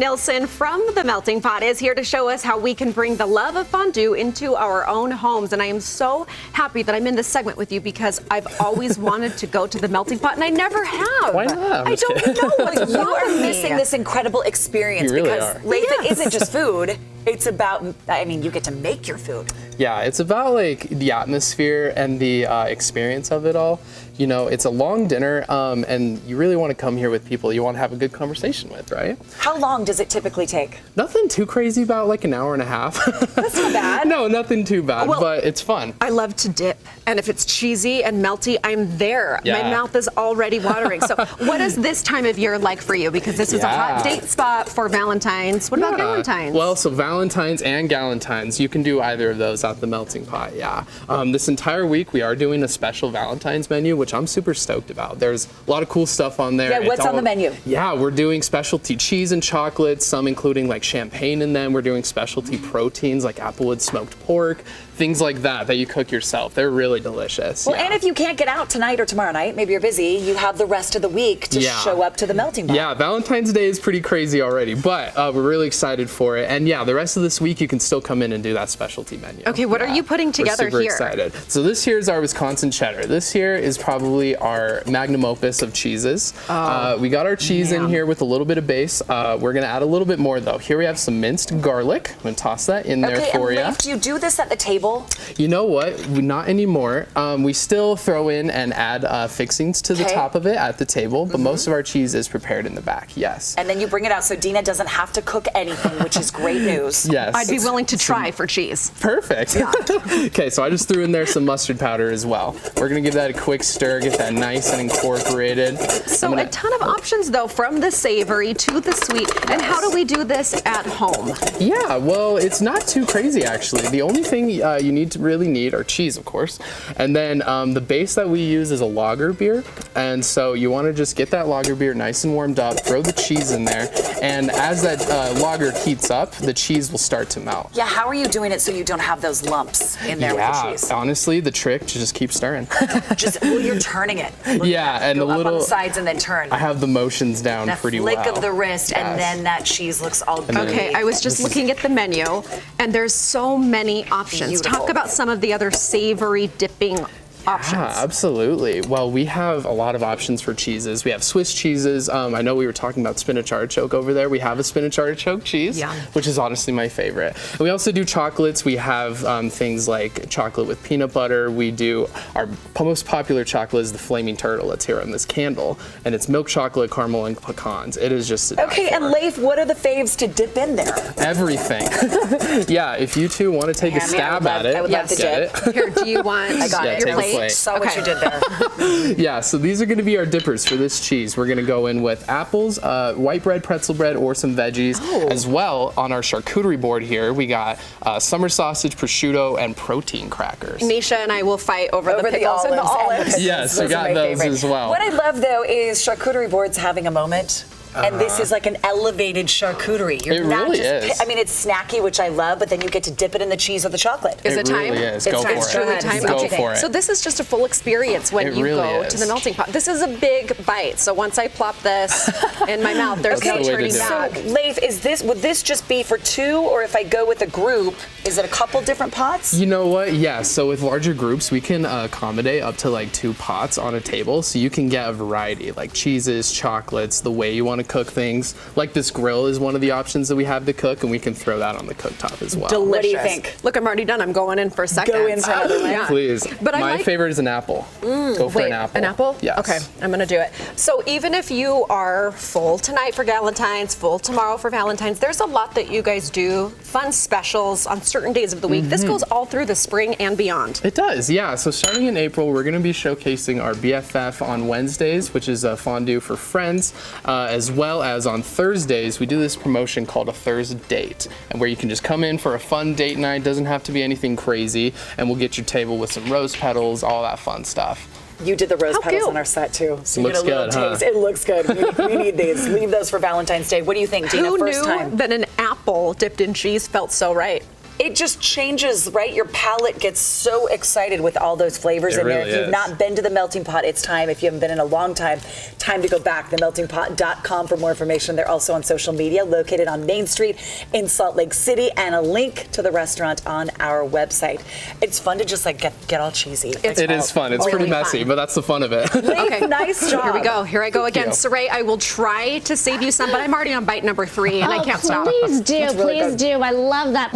Nilsson from The Melting Pot is here to show us how we can bring the love of fondue into our own homes. And I am so happy that I'm in this segment with you because I've always wanted to go to The Melting Pot and I never have. Why not? I don't know what's You wrong are with me. missing this incredible experience You really because are. Leif, it isn't just food. It's about, I mean, you get to make your food. Yeah, it's about like the atmosphere and the experience of it all. You know, it's a long dinner, and you really want to come here with people you want to have a good conversation with, right? How long does it typically take? Nothing too crazy, about like an hour and a half. That's not bad. No, nothing too bad, Well, but it's fun. I love to dip, and if it's cheesy and melty, I'm there. Yeah. My mouth is already watering. So what is this time of year like for you? Because this is a hot date spot for Valentine's. What about Valentine's? Well, so Valentine's and Galentine's, you can do either of those at the Melting Pot, yeah. This entire week, we are doing a special Valentine's menu, which I'm super stoked about. There's a lot of cool stuff on there. Yeah, what's on the menu? Yeah, we're doing specialty cheese and chocolates, some including like champagne in them. We're doing specialty proteins like Applewood smoked pork, things like that you cook yourself. They're really delicious. Well, yeah. and if you can't get out tonight or tomorrow night, maybe you're busy, you have the rest of the week to show up to the Melting Pot. Yeah, Valentine's Day is pretty crazy already, but we're really excited for it. And yeah, the rest of this week you can still come in and do that specialty menu. Okay, what are you putting together We're super here? excited. So this here is our Wisconsin cheddar. This here is probably our magnum opus of cheeses. We got our cheese in here with a little bit of base. We're gonna add a little bit more though. Here we have some minced garlic. I'm gonna toss that in there for you. Leif, do you do this at the table? You know what? Not anymore. We still throw in and add fixings to the top of it at the table, but most of our cheese is prepared in the back, yes. And then you bring it out so Dina doesn't have to cook anything, which is great news. Yes. I'd be willing to try for cheese. Perfect. Okay, so I just threw in there some mustard powder as well. We're gonna give that a quick stir, get that nice and incorporated. So a ton of options though, from the savory to the sweet. And how do we do this at home? Yeah, well, it's not too crazy actually. The only thing you really need are cheese, of course. And then the base that we use is a lager beer. And so you wanna just get that lager beer nice and warmed up, throw the cheese in there, and as that lager heats up, the cheese will start to melt. Yeah, how are you doing it so you don't have those lumps in there with the cheese? Honestly, the trick to just keep stirring. Well, you're turning it. Yeah, and Go a little up on the sides and then turn. I have the motions down That pretty flick well. of the wrist, and then that cheese looks all gooey. Okay, I was just looking at the menu, and there's so many options. Beautiful. Talk about some of the other savory dipping options. Yeah, absolutely. Well, we have a lot of options for cheeses. We have Swiss cheeses. I know we were talking about spinach artichoke over there. We have a spinach artichoke cheese, which is honestly my favorite. And we also do chocolates. We have things like chocolate with peanut butter. We do, our most popular chocolate is the Flaming Turtle that's here on this candle, and it's milk chocolate, caramel, and pecans. It is just Okay, and Leif, what are the faves to dip in there? everything. Yeah, if you two want to take a stab at it, I would love to get dip. it. Here, do you want I got it. your take a plate? plate. Saw what you did there. Yeah, so these are going to be our dippers for this cheese. We're going to go in with apples, white bread, pretzel bread, or some veggies. As well, on our charcuterie board here, we got summer sausage, prosciutto, and protein crackers. Misha and I will fight over the pickles and the olives. Yes, we Those are got my those favorite. as well. What I love, though, is charcuterie boards having a moment. And this is like an elevated charcuterie. You're It not really just, is. I mean, it's snacky, which I love, but then you get to dip it in the cheese or the chocolate. Is it time? really is. It's Go time. for It's it. truly time. Go Okay. for it. So this is just a full experience when It you really go is. to the melting pot. This is a big bite. So once I plop this in my mouth, there's That's no the way to turning do it. back. So, Leif, would this just be for two, or if I go with a group, is it a couple different pots? You know what? Yeah, so with larger groups, we can accommodate up to like 2 pots on a table, so you can get a variety, like cheeses, chocolates, the way you want to cook things. Like this grill is one of the options that we have to cook, and we can throw that on the cooktop as well. Delicious. What do you Delicious. think? Look, I'm already done. I'm going in for a second. Go in for another one. Yeah. Please. But My favorite is an apple. Go for Wait, an apple. An apple? Yes. Okay, I'm gonna do it. So even if you are full tonight for Valentine's, full tomorrow for Valentine's, there's a lot that you guys do, fun specials on certain days of the week. This goes all through the spring and beyond. It does, yeah. So starting in April, we're going to be showcasing our BFF on Wednesdays, which is a fondue for friends, as well as on Thursdays, we do this promotion called a Thursday date, and where you can just come in for a fun date night. Doesn't have to be anything crazy, and we'll get your table with some rose petals, all that fun stuff. You did the rose petals cute. on our set too, so you Looks get a little good, huh? taste. It looks good. We need these. Leave those for Valentine's Day. What do you think, Dina? Who First knew time. that an apple dipped in cheese felt so right? it just changes, right? Your palate gets so excited with all those flavors in there. Really If you've is. not been to the Melting Pot, it's time. If you haven't been in a long time, time to go back. TheMeltingPot.com for more information. They're also on social media, located on Main Street in Salt Lake City, and a link to the restaurant on our website. It's fun to just like get all cheesy. It is fun. It's really pretty messy, fun. but that's the fun of it. Okay. Nice job. Here we go. Here I go again. you. Saray, I will try to save you some, but I'm already on bite number 3, and I can't stop. Please do, really please good. do. I love that.